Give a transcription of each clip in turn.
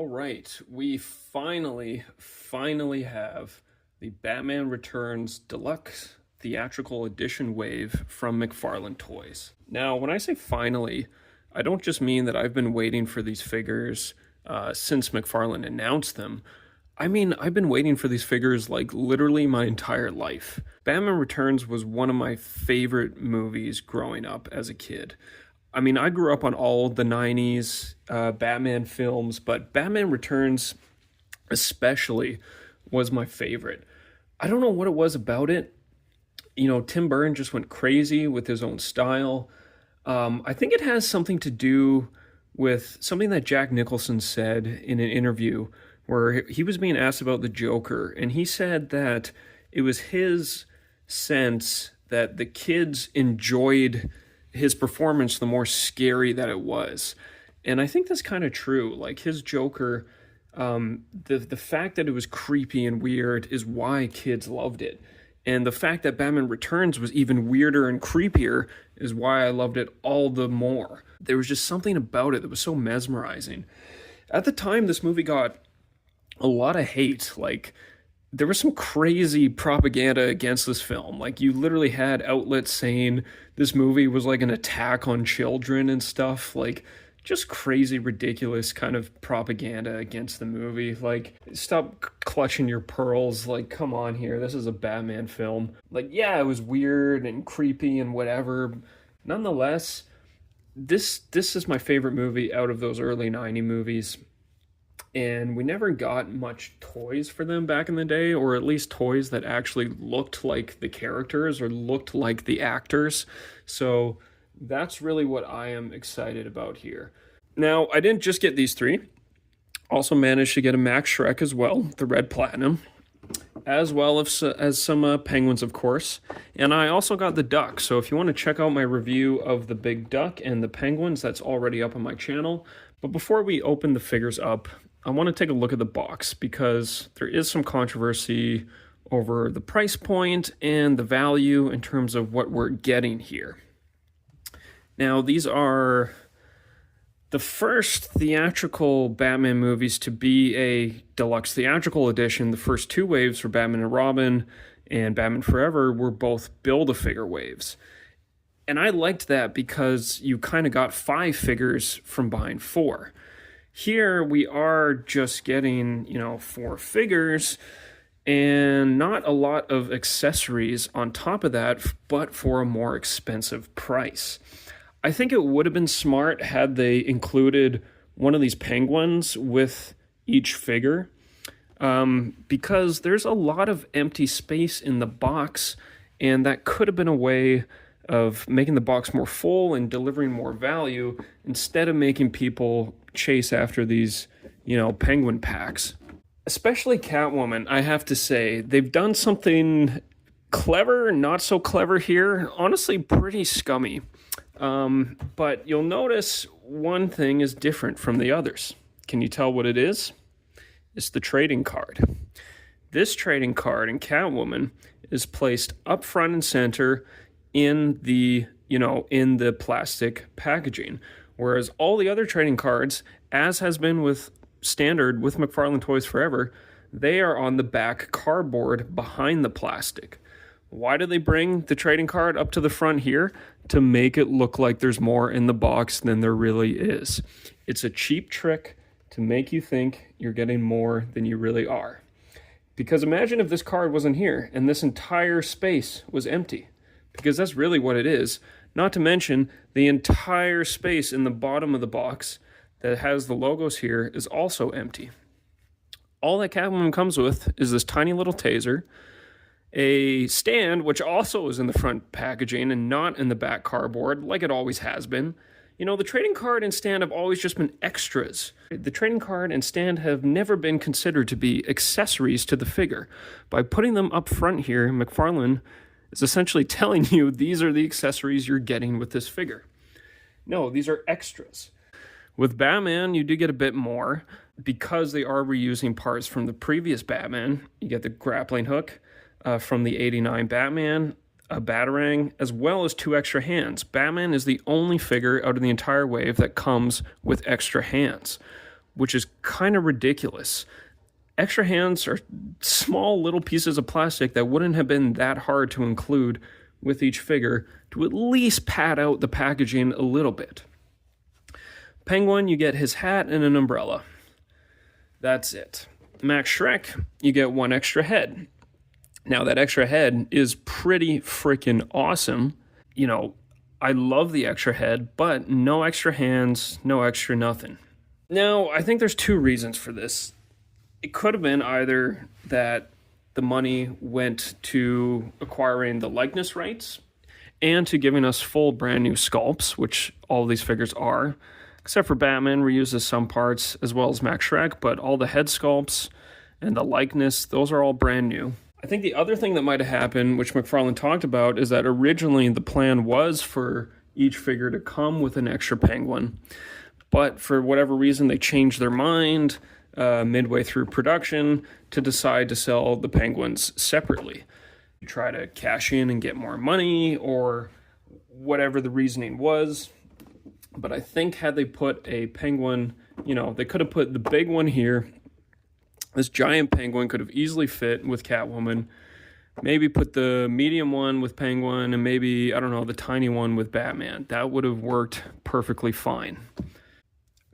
All right, we finally have the Batman Returns Deluxe Theatrical Edition wave from McFarlane Toys. Now, when I say finally, I don't just mean that I've been waiting for these figures since McFarlane announced them. I mean, I've been waiting for these figures like literally my entire life. Batman Returns was one of my favorite movies growing up as a kid. I mean, I grew up on all the 90s Batman films, but Batman Returns especially was my favorite. I don't know what it was about it. You know, Tim Burton just went crazy with his own style. I think it has something to do with something that Jack Nicholson said in an interview where he was being asked about the Joker, and he said that it was his sense that the kids enjoyed his performance the more scary that it was. And I think that's kind of true. Like his Joker, the fact that it was creepy and weird is why kids loved it. And the fact that Batman Returns was even weirder and creepier is why I loved it all the more. There was just something about it that was so mesmerizing. At the time, this movie got a lot of hate. Like, there was some crazy propaganda against this film. Like, you literally had outlets saying this movie was like an attack on children and stuff. Like, just crazy, ridiculous kind of propaganda against the movie. Like, stop clutching your pearls. Like, come on here. This is a Batman film. Like, yeah, it was weird and creepy and whatever. Nonetheless, this is my favorite movie out of those early 90 movies. And we never got much toys for them back in the day, or at least toys that actually looked like the characters or looked like the actors. So that's really what I am excited about here. Now, I didn't just get these three. Also managed to get a Max Shreck as well, the Red Platinum, as well as some Penguins, of course. And I also got the Duck. So if you want to check out my review of the Big Duck and the Penguins, that's already up on my channel. But before we open the figures up, I want to take a look at the box because there is some controversy over the price point and the value in terms of what we're getting here. Now, these are the first theatrical Batman movies to be a Deluxe Theatrical Edition. The first two waves for Batman and Robin and Batman Forever were both Build-A-Figure waves. And I liked that because you kind of got 5 figures from buying 4. Here we are just getting, 4 figures and not a lot of accessories on top of that, but for a more expensive price. I think it would have been smart had they included one of these penguins with each figure, because there's a lot of empty space in the box, and that could have been a way of making the box more full and delivering more value instead of making people chase after these, penguin packs. Especially Catwoman, I have to say, they've done something clever, not so clever here, honestly pretty scummy. But you'll notice one thing is different from the others. Can you tell what it is? It's the trading card. This trading card in Catwoman is placed up front and center in the plastic packaging. Whereas all the other trading cards, as has been with standard with McFarlane Toys Forever, they are on the back cardboard behind the plastic. Why do they bring the trading card up to the front here? To make it look like there's more in the box than there really is. It's a cheap trick to make you think you're getting more than you really are. Because imagine if this card wasn't here and this entire space was empty. Because that's really what it is. Not to mention, the entire space in the bottom of the box that has the logos here is also empty. All that Catwoman comes with is this tiny little taser, a stand, which also is in the front packaging and not in the back cardboard, like it always has been. The trading card and stand have always just been extras. The trading card and stand have never been considered to be accessories to the figure. By putting them up front here, McFarlane is essentially telling you these are the accessories you're getting with this figure. No, these are extras. With Batman, you do get a bit more because they are reusing parts from the previous Batman. You get the grappling hook from the 89 Batman, a Batarang, as well as 2 extra hands. Batman is the only figure out of the entire wave that comes with extra hands. which is kind of ridiculous. Extra hands are small little pieces of plastic that wouldn't have been that hard to include with each figure to at least pad out the packaging a little bit. Penguin, you get his hat and an umbrella. That's it. Max Shreck, you get one extra head. Now, that extra head is pretty freaking awesome. You know, I love the extra head, but no extra hands, no extra nothing. Now, I think there's two reasons for this. It could have been either that the money went to acquiring the likeness rights and to giving us full brand new sculpts, which all these figures are, except for Batman reuses some parts as well as Max Shreck, but all the head sculpts and the likeness, those are all brand new. I think the other thing that might have happened, which McFarlane talked about, is that originally the plan was for each figure to come with an extra penguin, but for whatever reason they changed their mind midway through production to decide to sell the penguins separately. Try to cash in and get more money or whatever the reasoning was. But I think had they put a penguin, they could have put the big one here. This giant penguin could have easily fit with Catwoman. Maybe put the medium one with Penguin and maybe, the tiny one with Batman. That would have worked perfectly fine.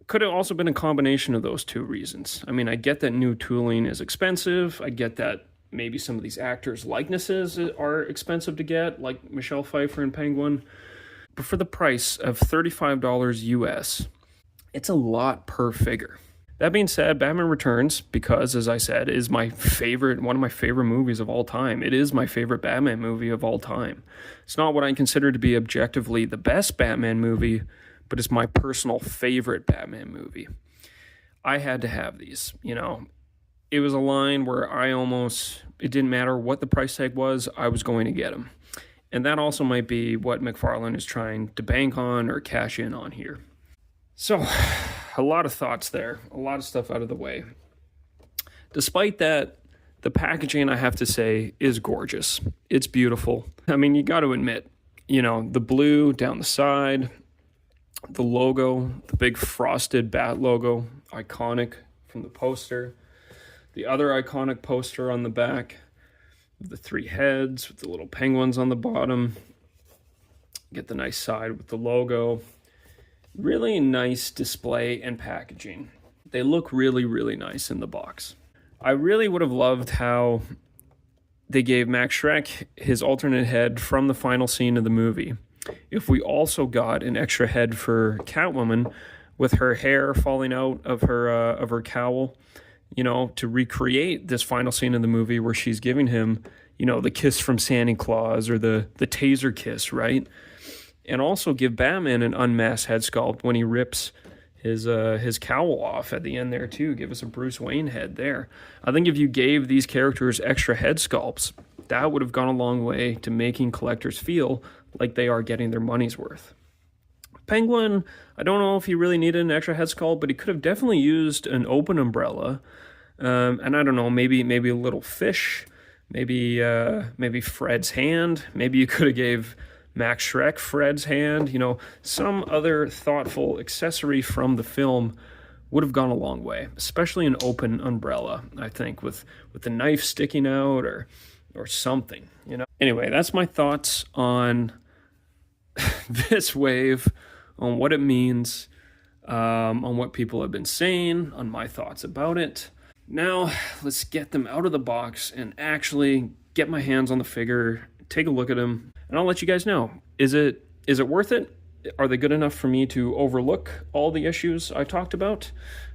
Could have also been a combination of those two reasons. I mean, I get that new tooling is expensive. I get that maybe some of these actors' likenesses are expensive to get, like Michelle Pfeiffer and Penguin. But for the price of $35 US, it's a lot per figure. That being said, Batman Returns, because as I said, is one of my favorite movies of all time. It is my favorite Batman movie of all time. It's not what I consider to be objectively the best Batman movie, but it's my personal favorite Batman movie. I had to have these, It was a line where it didn't matter what the price tag was, I was going to get them. And that also might be what McFarlane is trying to bank on or cash in on here. So, a lot of thoughts there, a lot of stuff out of the way. Despite that, the packaging, I have to say, is gorgeous. It's beautiful. I mean, you got to admit, the blue down the side, the logo, the big frosted bat logo, iconic from the poster. The other iconic poster on the back, the three heads with the little penguins on the bottom. Get the nice side with the logo. Really nice display and packaging. They look really, really nice in the box. I really would have loved how they gave Max Shreck his alternate head from the final scene of the movie. If we also got an extra head for Catwoman with her hair falling out of her cowl, to recreate this final scene of the movie where she's giving him, the kiss from Santa Claus or the taser kiss, right? And also give Batman an unmasked head sculpt when he rips his cowl off at the end there too. Give us a Bruce Wayne head there. I think if you gave these characters extra head sculpts, that would have gone a long way to making collectors feel like they are getting their money's worth. Penguin, I don't know if he really needed an extra head sculpt, but he could have definitely used an open umbrella. And I don't know, maybe a little fish, maybe Fred's hand. Maybe you could have gave Max Shreck Fred's hand. Some other thoughtful accessory from the film would have gone a long way, especially an open umbrella, I think, with the knife sticking out or something, Anyway, that's my thoughts on this wave, on what it means, on what people have been saying, on my thoughts about it. Now, let's get them out of the box and actually get my hands on the figure, take a look at them, and I'll let you guys know. Is it worth it? Are they good enough for me to overlook all the issues I talked about?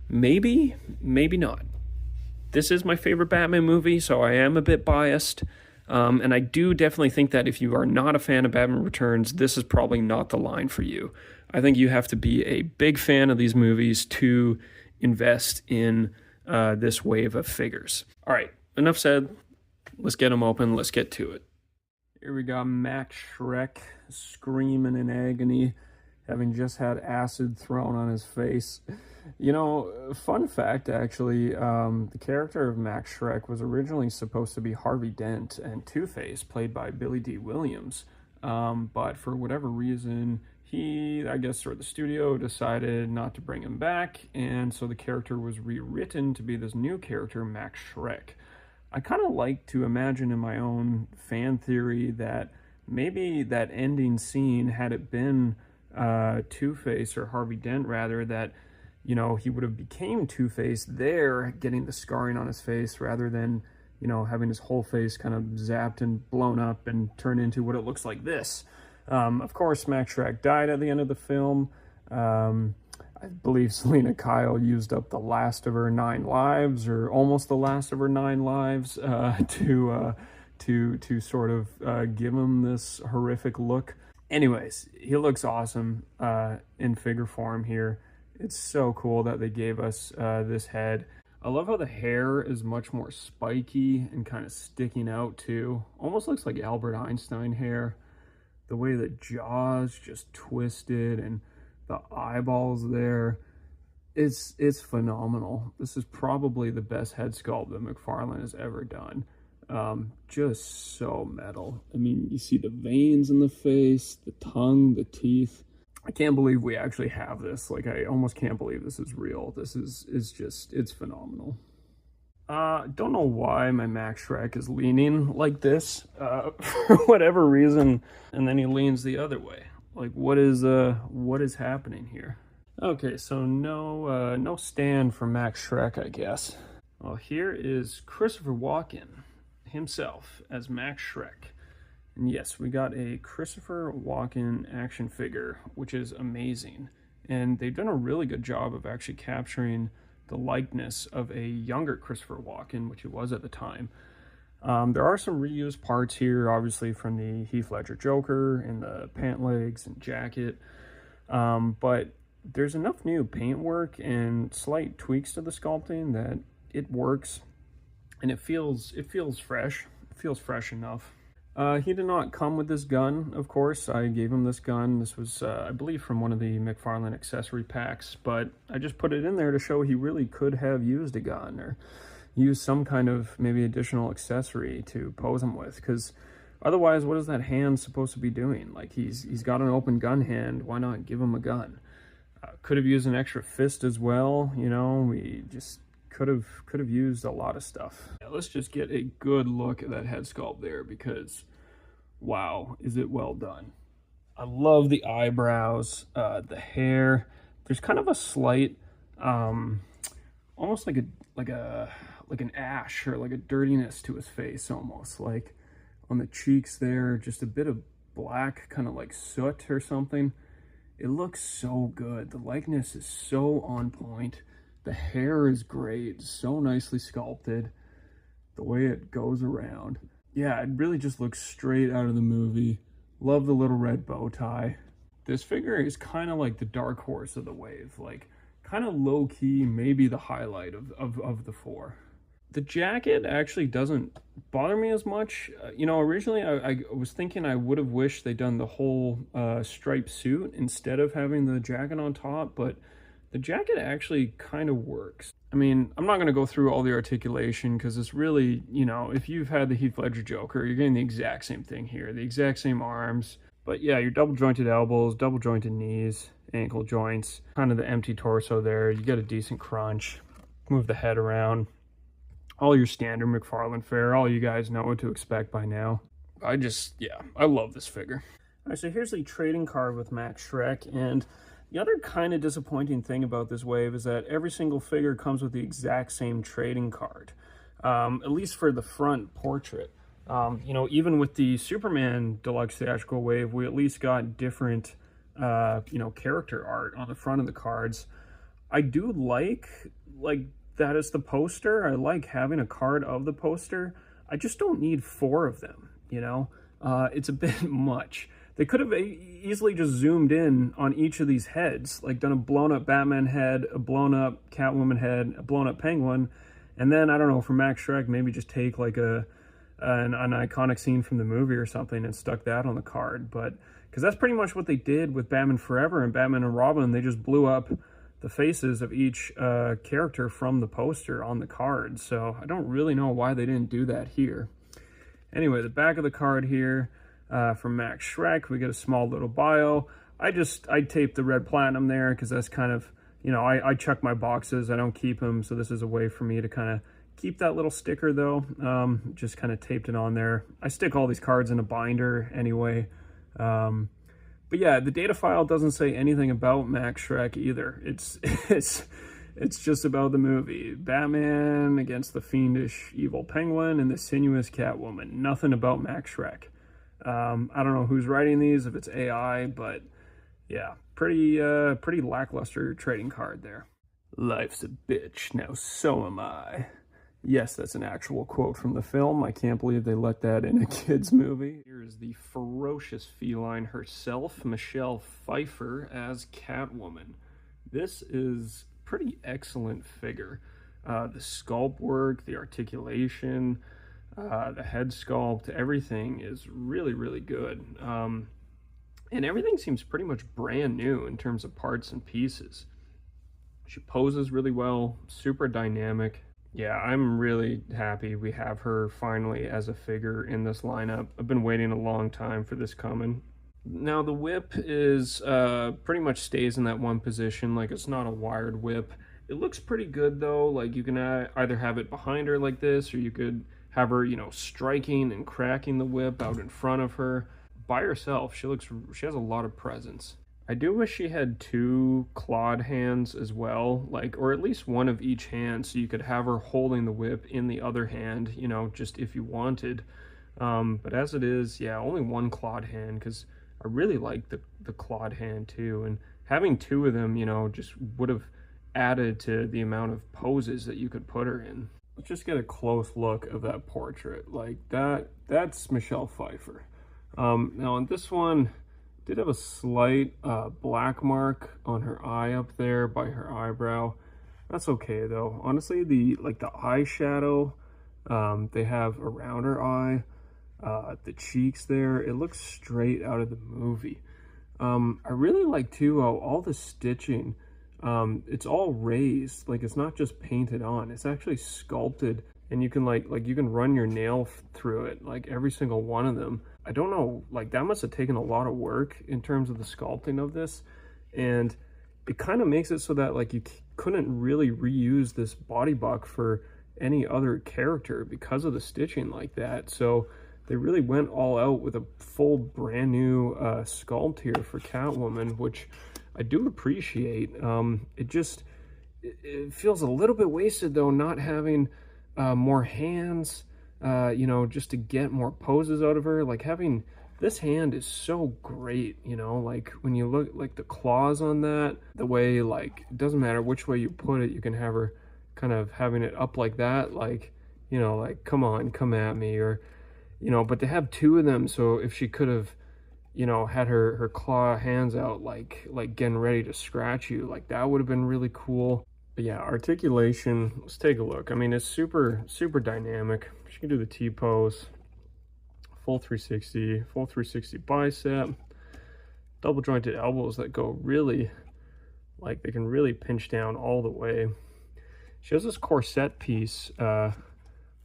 Maybe, maybe not. This is my favorite Batman movie, so I am a bit biased. And I do definitely think that if you are not a fan of Batman Returns, this is probably not the line for you. I think you have to be a big fan of these movies to invest in this wave of figures. All right, enough said. Let's get them open. Let's get to it. Here we got Max Shreck screaming in agony, having just had acid thrown on his face. Fun fact, actually, the character of Max Shreck was originally supposed to be Harvey Dent and Two-Face, played by Billy D. Williams. But for whatever reason, I guess, or the studio decided not to bring him back, and so the character was rewritten to be this new character, Max Shreck. I kind of like to imagine in my own fan theory that maybe that ending scene, had it been Two-Face, or Harvey Dent rather, that, you know, he would have became Two-Face there, getting the scarring on his face, rather than, you know, having his whole face kind of zapped and blown up and turned into what it looks like this. Of course, Max Shreck died at the end of the film. I believe Selena Kyle used up the last of her 9 lives, or almost the last of her 9 lives, to sort of give him this horrific look. Anyways, he looks awesome in figure form here. It's so cool that they gave us this head. I love how the hair is much more spiky and kind of sticking out too. Almost looks like Albert Einstein hair. The way the jaw's just twisted and the eyeballs there, it's phenomenal. This is probably the best head sculpt that McFarlane has ever done. Just so metal. I mean, you see the veins in the face, the tongue, the teeth. I can't believe we actually have this. Like, I almost can't believe this is real. This is just, it's phenomenal. Don't know why my Max Shreck is leaning like this, for whatever reason, and then he leans the other way. Like, what is happening here? Okay, so no stand for Max Shreck, I guess. Well, here is Christopher Walken himself as Max Shreck. And yes, we got a Christopher Walken action figure, which is amazing. And they've done a really good job of actually capturing the likeness of a younger Christopher Walken, which he was at the time. There are some reused parts here, obviously, from the Heath Ledger Joker and the pant legs and jacket. But there's enough new paintwork and slight tweaks to the sculpting that it works, and it feels fresh. It feels fresh enough. He did not come with this gun, of course. I gave him this gun. This was, I believe, from one of the McFarlane accessory packs, but I just put it in there to show he really could have used a gun or used some kind of maybe additional accessory to pose him with, because otherwise, what is that hand supposed to be doing? Like, he's got an open gun hand. Why not give him a gun? Could have used an extra fist as well. You know, we just could have used a lot of stuff. Yeah, let's just get a good look at that head sculpt there, because wow, is it well done. I love the eyebrows, the hair. There's kind of a slight almost like an ash or like a dirtiness to his face, almost like on the cheeks there, just a bit of black, kind of like soot or something. It looks so good. The likeness is so on point. The hair is great, so nicely sculpted. The way it goes around. Yeah, it really just looks straight out of the movie. Love the little red bow tie. This figure is kind of like the dark horse of the wave. Like, kind of low-key, maybe the highlight of the 4. The jacket actually doesn't bother me as much. You know, originally I was thinking I would have wished they'd done the whole striped suit instead of having the jacket on top, but the jacket actually kind of works. I mean, I'm not going to go through all the articulation because it's really, you know, if you've had the Heath Ledger Joker, you're getting the exact same thing here, the exact same arms. But yeah, your double jointed elbows, double jointed knees, ankle joints, kind of the empty torso there. You get a decent crunch, move the head around. All your standard McFarlane fare, all you guys know what to expect by now. I love this figure. All right, so here's the trading card with Max Shreck, and the other kind of disappointing thing about this wave is that every single figure comes with the exact same trading card, at least for the front portrait. You know, even with the Superman Deluxe Theatrical Wave, we at least got different, you know, character art on the front of the cards. I do like that is the poster. I like having a card of the poster. I just don't need 4 of them, you know? It's a bit much. They could have easily just zoomed in on each of these heads, like done a blown up Batman head, a blown up Catwoman head, a blown up Penguin, and then, I don't know, for Max Shreck, maybe just take like an iconic scene from the movie or something and stuck that on the card. But, because that's pretty much what they did with Batman Forever and Batman and Robin. They just blew up the faces of each character from the poster on the card. So I don't really know why they didn't do that here. Anyway, the back of the card here from Max Shreck, we get a small little bio. I tape the red platinum there because that's kind of, you know, I check my boxes. I don't keep them. So this is a way for me to kind of keep that little sticker though. Just kind of taped it on there. I stick all these cards in a binder anyway. But yeah, the data file doesn't say anything about Max Shreck either. It's just about the movie. Batman against the fiendish evil penguin and the sinuous Catwoman. Nothing about Max Shreck. I don't know who's writing these, if it's AI, but yeah, pretty lackluster trading card there. Life's a bitch, now so am I. Yes, that's an actual quote from the film. I can't believe they let that in a kid's movie. Here is the ferocious feline herself, Michelle Pfeiffer, as Catwoman. This is pretty excellent figure. The sculpt work, the articulation, the head sculpt, everything is really, really good. And everything seems pretty much brand new in terms of parts and pieces. She poses really well, super dynamic. Yeah, I'm really happy we have her finally as a figure in this lineup. I've been waiting a long time for this coming. Now the whip is pretty much stays in that one position, like it's not a wired whip. It looks pretty good though, like you can either have it behind her like this, or you could have her, you know, striking and cracking the whip out in front of her. By herself, she has a lot of presence. I do wish she had two clawed hands as well, like, or at least one of each hand, so you could have her holding the whip in the other hand, you know, just if you wanted. But as it is, yeah, only one clawed hand, because I really like the clawed hand too, and having two of them, you know, just would have added to the amount of poses that you could put her in. Let's just get a close look of that portrait. Like that's Michelle Pfeiffer. Now on this one, did have a slight black mark on her eye up there by her eyebrow. That's okay though. Honestly, the eyeshadow they have around her eye, the cheeks there, it looks straight out of the movie. I really like too all the stitching. It's all raised, like it's not just painted on, it's actually sculpted, and you can like you can run your nail through it, like every single one of them. I don't know, like that must have taken a lot of work in terms of the sculpting of this, and it kind of makes it so that like you couldn't really reuse this body buck for any other character because of the stitching like that. So they really went all out with a full brand new sculpt here for Catwoman, which I do appreciate. It feels a little bit wasted though, not having more hands, you know, just to get more poses out of her. Like having this hand is so great, you know, like when you look like the claws on that, the way, like, it doesn't matter which way you put it, you can have her kind of having it up like that, like, you know, like, come on, come at me, or, you know, but to have two of them, so if she could have, you know, had her claw hands out, like getting ready to scratch you, like that would have been really cool. But yeah, articulation, let's take a look. I mean, it's super dynamic. She can do the T-pose, full 360 bicep, double jointed elbows that go really, like they can really pinch down all the way. She has this corset piece,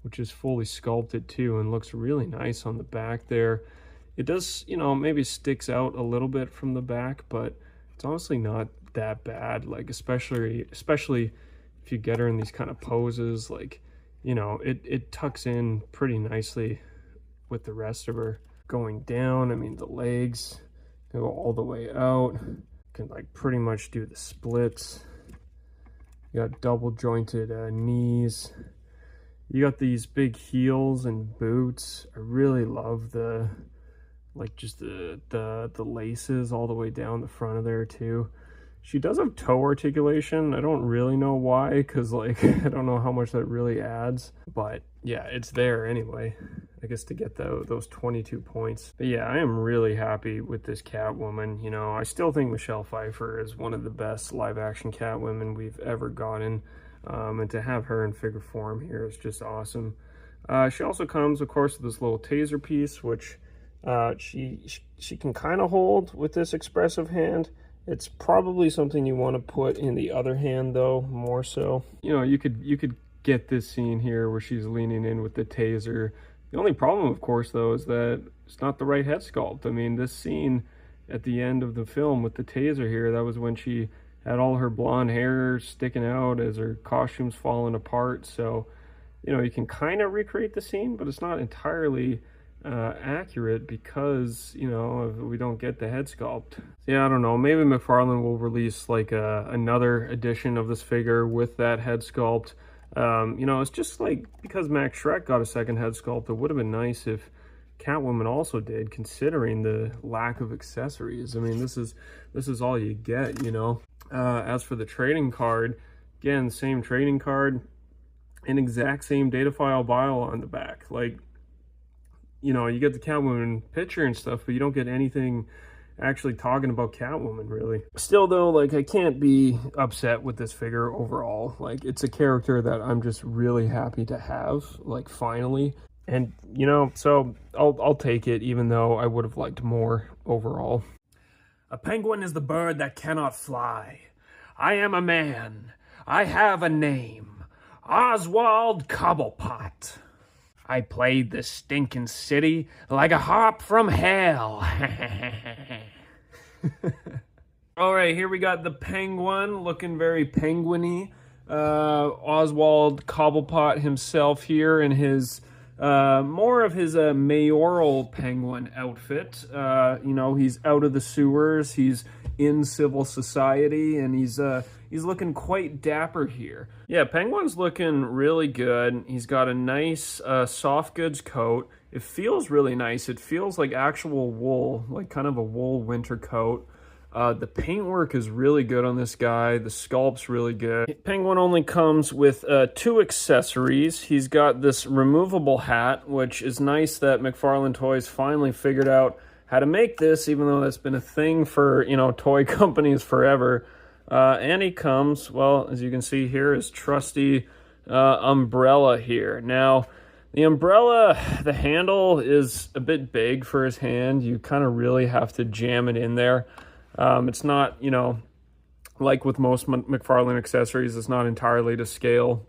which is fully sculpted too, and looks really nice on the back there. It does, you know, maybe sticks out a little bit from the back, but it's honestly not that bad. Like especially if you get her in these kind of poses, like, you know, it tucks in pretty nicely with the rest of her. Going down, I mean, the legs go all the way out, can like pretty much do the splits. You got double jointed knees. You got these big heels and boots. I really love the, like, just the laces all the way down the front of there too. She does have toe articulation. I don't really know why, because like I don't know how much that really adds, but yeah, it's there anyway, I guess, to get those 22 points. But yeah, I am really happy with this Catwoman. You know, I still think Michelle Pfeiffer is one of the best live action Catwomen we've ever gotten, and to have her in figure form here is just awesome. She also comes, of course, with this little taser piece, which she can kind of hold with this expressive hand. It's probably something you want to put in the other hand though, more so. You know, you could get this scene here where she's leaning in with the taser. The only problem, of course, though, is that it's not the right head sculpt. I mean, this scene, at the end of the film with the taser here. That was when she had all her blonde hair sticking out as her costume's falling apart. So, you know, you can kind of recreate the scene, but it's not entirely accurate because, you know, we don't get the head sculpt. Yeah, I don't know. Maybe McFarlane will release like another edition of this figure with that head sculpt. You know, it's just like because Max Shreck got a second head sculpt, it would have been nice if Catwoman also did, considering the lack of accessories. I mean, this is all you get, you know. As for the trading card, again, same trading card, an exact same data file bio on the back. Like, you know, you get the Catwoman picture and stuff, but you don't get anything actually talking about Catwoman, really. Still, though, like, I can't be upset with this figure overall. Like, it's a character that I'm just really happy to have, like, finally. And, you know, so I'll take it, even though I would have liked more overall. A penguin is the bird that cannot fly. I am a man. I have a name. Oswald Cobblepot. I played the stinking city like a harp from hell. All right, here we got the penguin, looking very penguin-y. Oswald Cobblepot himself here in his more of his mayoral penguin outfit. You know, he's out of the sewers, he's in civil society, and he's looking quite dapper here. Yeah, Penguin's looking really good. He's got a nice soft goods coat. It feels really nice. It feels like actual wool, like kind of a wool winter coat. The paintwork is really good on this guy. The sculpt's really good. Penguin only comes with 2 accessories. He's got this removable hat, which is nice that McFarlane Toys finally figured out how to make this, even though that's been a thing for, you know, toy companies forever. And he comes, well, as you can see here, his trusty umbrella here. Now, the umbrella, the handle is a bit big for his hand. You kind of really have to jam it in there. It's not, you know, like with most McFarlane accessories, it's not entirely to scale.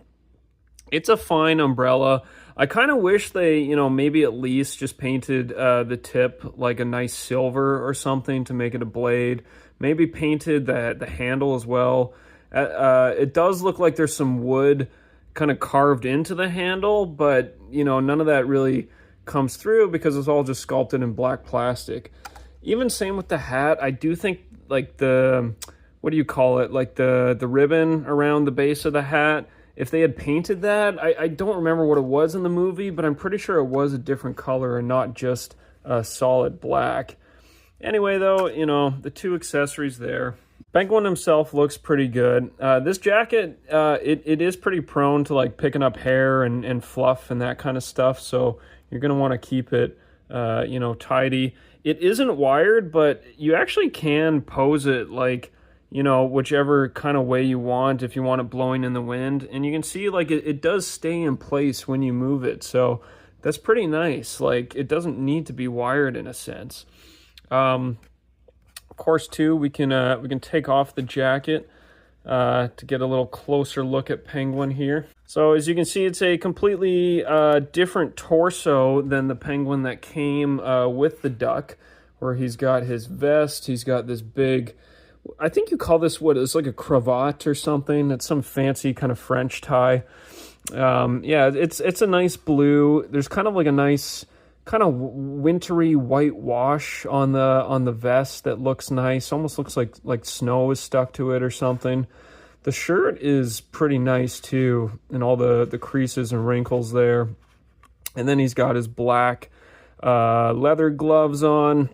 It's a fine umbrella. I kind of wish they, you know, maybe at least just painted the tip like a nice silver or something to make it a blade. Maybe painted the handle as well. It does look like there's some wood kind of carved into the handle, but, you know, none of that really comes through because it's all just sculpted in black plastic. Even same with the hat. I do think like the, what do you call it? Like the ribbon around the base of the hat. If they had painted that, I don't remember what it was in the movie, but I'm pretty sure it was a different color and not just solid black. Anyway, though, you know, the 2 accessories there. Penguin himself looks pretty good. This jacket, it is pretty prone to like picking up hair and fluff and that kind of stuff. So you're going to want to keep it, you know, tidy. It isn't wired, but you actually can pose it like, you know, whichever kind of way you want, if you want it blowing in the wind. And you can see like it does stay in place when you move it. So that's pretty nice. Like it doesn't need to be wired in a sense. Of course, too, we can take off the jacket to get a little closer look at Penguin here. So as you can see, it's a completely different torso than the Penguin that came with the duck, where he's got his vest, he's got this big, I think you call this what, it's like a cravat or something. It's some fancy kind of French tie. Yeah, it's a nice blue. There's kind of like a nice kind of wintry white wash on the vest that looks nice. Almost looks like snow is stuck to it or something. The shirt is pretty nice too, and all the creases and wrinkles there. And then he's got his black leather gloves on,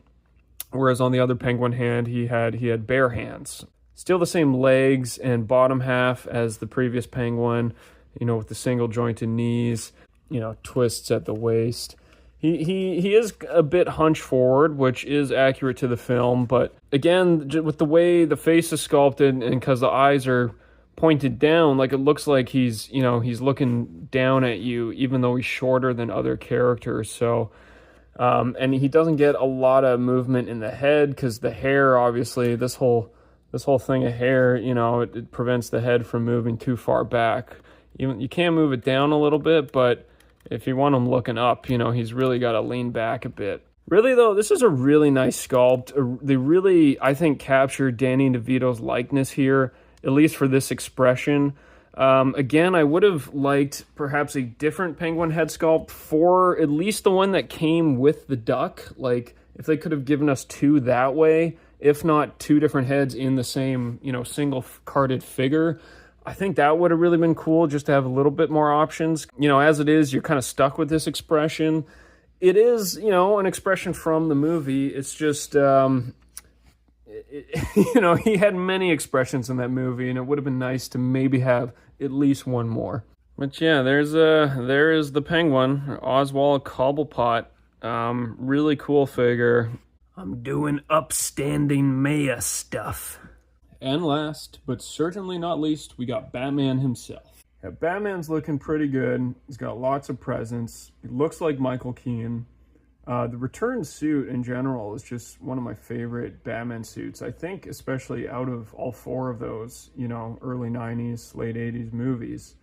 whereas on the other Penguin hand he had bare hands. Still the same legs and bottom half as the previous Penguin, you know, with the single jointed knees, you know, twists at the waist. He is a bit hunched forward, which is accurate to the film, but again, with the way the face is sculpted and because the eyes are pointed down, like it looks like he's looking down at you, even though he's shorter than other characters. So, and he doesn't get a lot of movement in the head because the hair, obviously, this whole thing of hair, you know, it prevents the head from moving too far back. You can move it down a little bit, but if you want him looking up, you know, he's really got to lean back a bit. Really, though, this is a really nice sculpt. They really, I think, captured Danny DeVito's likeness here, at least for this expression. Again, I would have liked perhaps a different penguin head sculpt for at least the one that came with the duck. Like, if they could have given us two that way, if not two different heads in the same, single carded figure, I think that would have really been cool, just to have a little bit more options. As it is, you're kind of stuck with this expression. It is, an expression from the movie. It's just, he had many expressions in that movie, and it would have been nice to maybe have at least one more. But yeah, there is the penguin, Oswald Cobblepot. Really cool figure. I'm doing upstanding Maya stuff. And last, but certainly not least, we got Batman himself. Yeah, Batman's looking pretty good. He's got lots of presence. He looks like Michael Keaton. The return suit in general is just one of my favorite Batman suits. I think especially out of all four of those, early 90s, late 80s movies.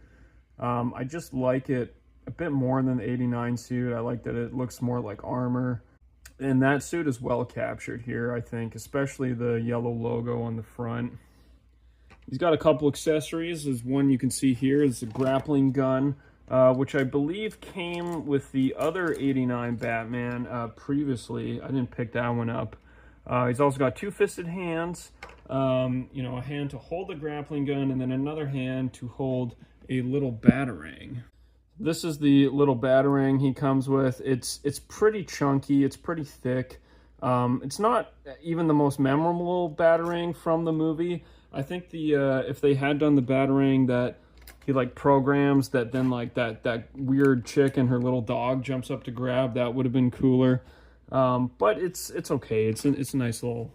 I just like it a bit more than the 89 suit. I like that it looks more like armor. And that suit is well captured here, I think, especially the yellow logo on the front. He's got a couple accessories. There's one you can see here is a grappling gun, which I believe came with the other 89 Batman previously. I didn't pick that one up. He's also got two-fisted hands, a hand to hold the grappling gun and then another hand to hold a little batarang. This is the little batarang he comes with. It's pretty chunky. It's pretty thick. It's not even the most memorable batarang from the movie. I think if they had done the batarang that he programs that then that weird chick and her little dog jumps up to grab, that would have been cooler. But it's okay. It's a nice little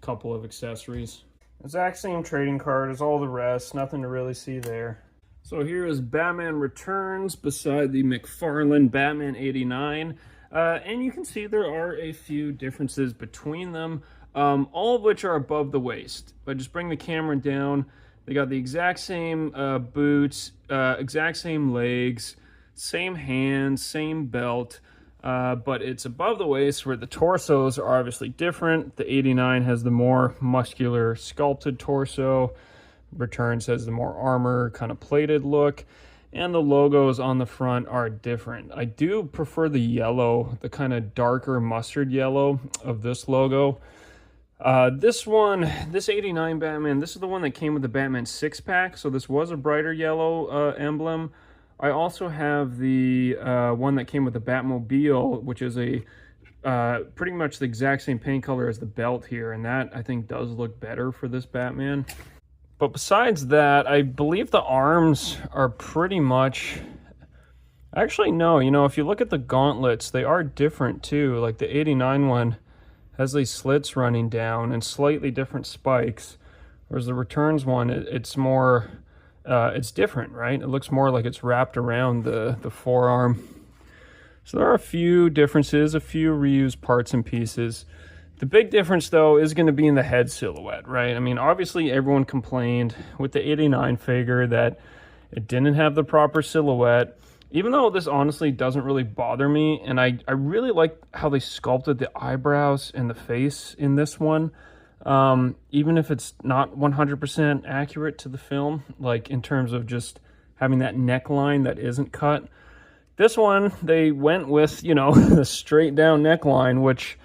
couple of accessories. Exact same trading card as all the rest. Nothing to really see there. So here is Batman Returns beside the McFarlane Batman 89. And you can see there are a few differences between them. All of which are above the waist. If I just bring the camera down, they got the exact same boots, exact same legs, same hands, same belt, but it's above the waist where the torsos are obviously different. The 89 has the more muscular sculpted torso. Returns has the more armor, kind of plated look. And the logos on the front are different. I do prefer the yellow, the kind of darker mustard yellow of this logo. This 89 Batman, this is the one that came with the Batman 6-pack, so this was a brighter yellow emblem. I also have the one that came with the Batmobile, which is a pretty much the exact same paint color as the belt here, and that I think does look better for this Batman. But besides that, I believe the arms are pretty much... Actually, no, if you look at the gauntlets, they are different too. Like the 89 one has these slits running down and slightly different spikes, whereas the Returns one, it's more, it's different, right? It looks more like it's wrapped around the forearm. So there are a few differences, a few reused parts and pieces. The big difference, though, is going to be in the head silhouette, right? I mean, obviously, everyone complained with the 89 figure that it didn't have the proper silhouette. Even though this honestly doesn't really bother me, and I really like how they sculpted the eyebrows and the face in this one, even if it's not 100% accurate to the film, like in terms of just having that neckline that isn't cut. This one, they went with, the straight down neckline, which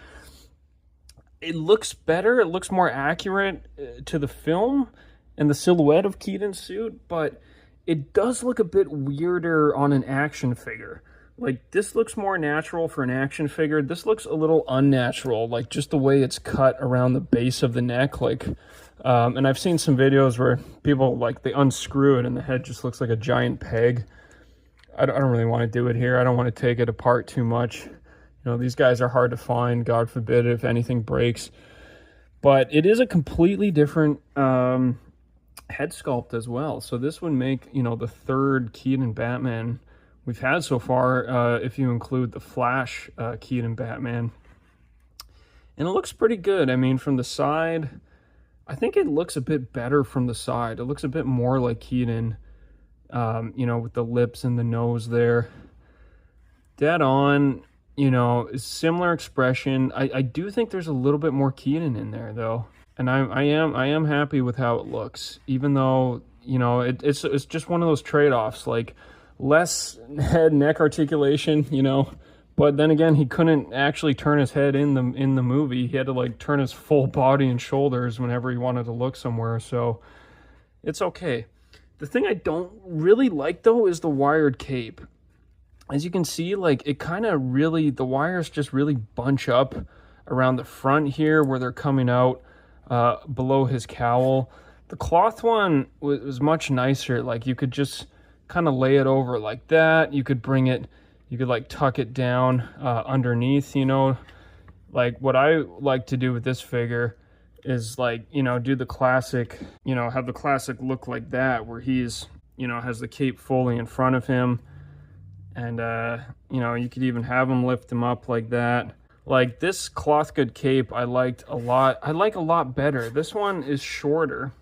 it looks better, it looks more accurate to the film and the silhouette of Keaton's suit, but it does look a bit weirder on an action figure. Like, this looks more natural for an action figure. This looks a little unnatural, like just the way it's cut around the base of the neck. And I've seen some videos where people, they unscrew it and the head just looks like a giant peg. I don't really want to do it here. I don't want to take it apart too much. These guys are hard to find, God forbid if anything breaks. But it is a completely different head sculpt as well. So this would make, the third Keaton Batman we've had so far, if you include the Flash Keaton Batman. And it looks pretty good. I mean, from the side, I think it looks a bit better from the side. It looks a bit more like Keaton, with the lips and the nose there. Dead on, you know, similar expression. I do think there's a little bit more Keaton in there though. And I am happy with how it looks, even though, you know, it's just one of those trade-offs, like less head neck articulation, you know, but then again, he couldn't actually turn his head in the movie. He had to like turn his full body and shoulders whenever he wanted to look somewhere, so it's okay. The thing I don't really like though is the wired cape. As you can see, like it kind of really, the wires just really bunch up around the front here where they're coming out below his cowl. The cloth one was much nicer. Like you could just kind of lay it over like that. You could bring it, you could like tuck it down underneath, you know. Like what I like to do with this figure is like, you know, do the classic, you know, have the classic look like that where he's, you know, has the cape fully in front of him. And, you know, you could even have him lift him up like that. Like this cloth good cape I liked a lot. I like a lot better. This one is shorter.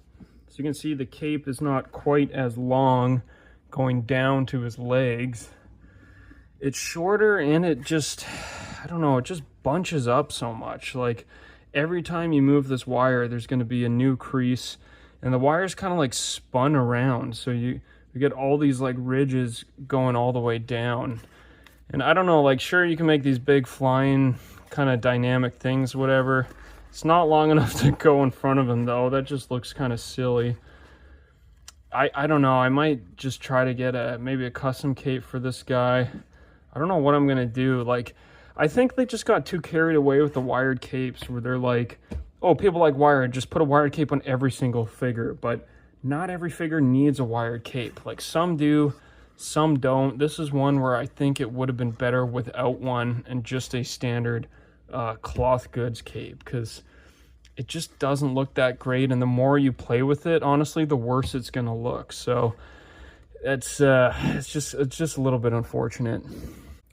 So you can see the cape is not quite as long going down to his legs. It's shorter and it just, I don't know, it just bunches up so much. Like every time you move this wire, there's going to be a new crease. And the wire's kind of like spun around. So you get all these like ridges going all the way down. And I don't know, like sure you can make these big flying kind of dynamic things, whatever. It's not long enough to go in front of him though. That just looks kind of silly. I don't know, I might just try to get maybe a custom cape for this guy. I don't know what I'm gonna do. Like, I think they just got too carried away with the wired capes where they're like, oh, people like wired, just put a wired cape on every single figure. But not every figure needs a wired cape. Like some do, some don't. This is one where I think it would have been better without one and just a standard cloth goods cape, because it just doesn't look that great. And the more you play with it, honestly, the worse it's gonna look. So it's just a little bit unfortunate.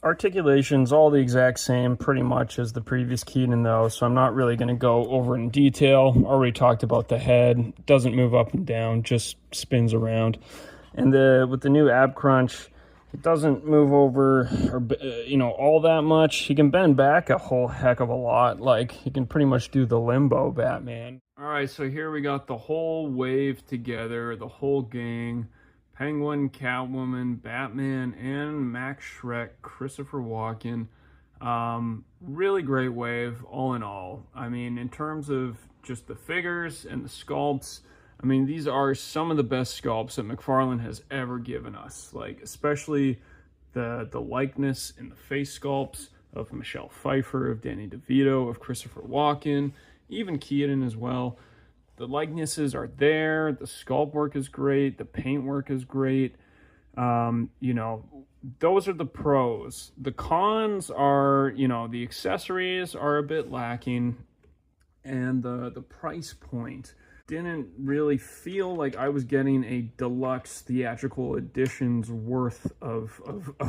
Articulation's all the exact same pretty much as the previous Keaton though, so I'm not really going to go over in detail. Already talked about the head. Doesn't move up and down, just spins around. And with the new ab crunch, it doesn't move over or you know, all that much. He can bend back a whole heck of a lot. Like he can pretty much do the limbo Batman. All right, so here we got the whole wave together, the whole gang. Penguin, Catwoman, Batman, and Max Shreck, Christopher Walken. Really great wave, all in all. I mean, in terms of just the figures and the sculpts, I mean, these are some of the best sculpts that McFarlane has ever given us. Like, especially the likeness and the face sculpts of Michelle Pfeiffer, of Danny DeVito, of Christopher Walken, even Keaton as well. The likenesses are there. The sculpt work is great. The paint work is great. You know, those are the pros. The cons are, you know, the accessories are a bit lacking, and the price point didn't really feel like I was getting a deluxe theatrical edition's worth of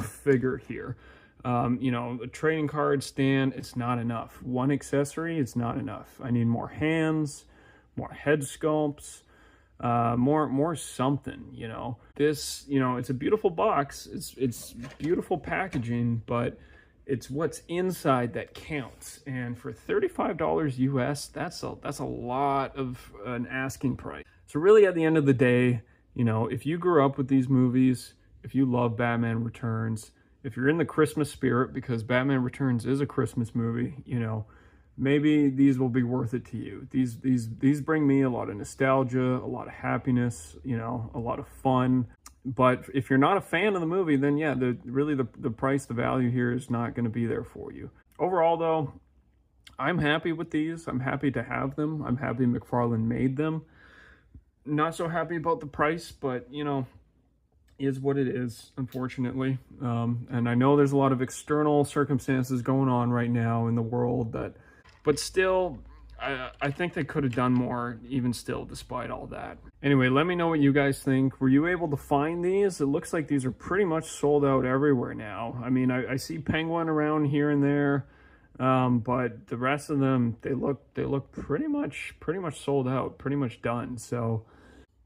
figure here. You know, a trading card stand, it's not enough. One accessory, it's not enough. I need more hands, more head sculpts, more something, you know. This, you know, it's a beautiful box, it's beautiful packaging, but it's what's inside that counts. And for $35 US, that's a lot of an asking price. So really at the end of the day, you know, if you grew up with these movies, if you love Batman Returns, if you're in the Christmas spirit, because Batman Returns is a Christmas movie, you know, maybe these will be worth it to you. These bring me a lot of nostalgia, a lot of happiness, you know, a lot of fun. But if you're not a fan of the movie, then yeah, the price, the value here is not going to be there for you. Overall, though, I'm happy with these. I'm happy to have them. I'm happy McFarlane made them. Not so happy about the price, but, you know, is what it is, unfortunately. And I know there's a lot of external circumstances going on right now in the world that... But still, I think they could have done more, even still, despite all that. Anyway, let me know what you guys think. Were you able to find these? It looks like these are pretty much sold out everywhere now. I mean, I see Penguin around here and there, but the rest of them, they look pretty much sold out, pretty much done. So,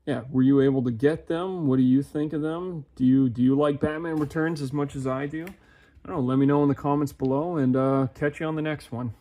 yeah, were you able to get them? What do you think of them? Do you like Batman Returns as much as I do? I don't know, let me know in the comments below, and catch you on the next one.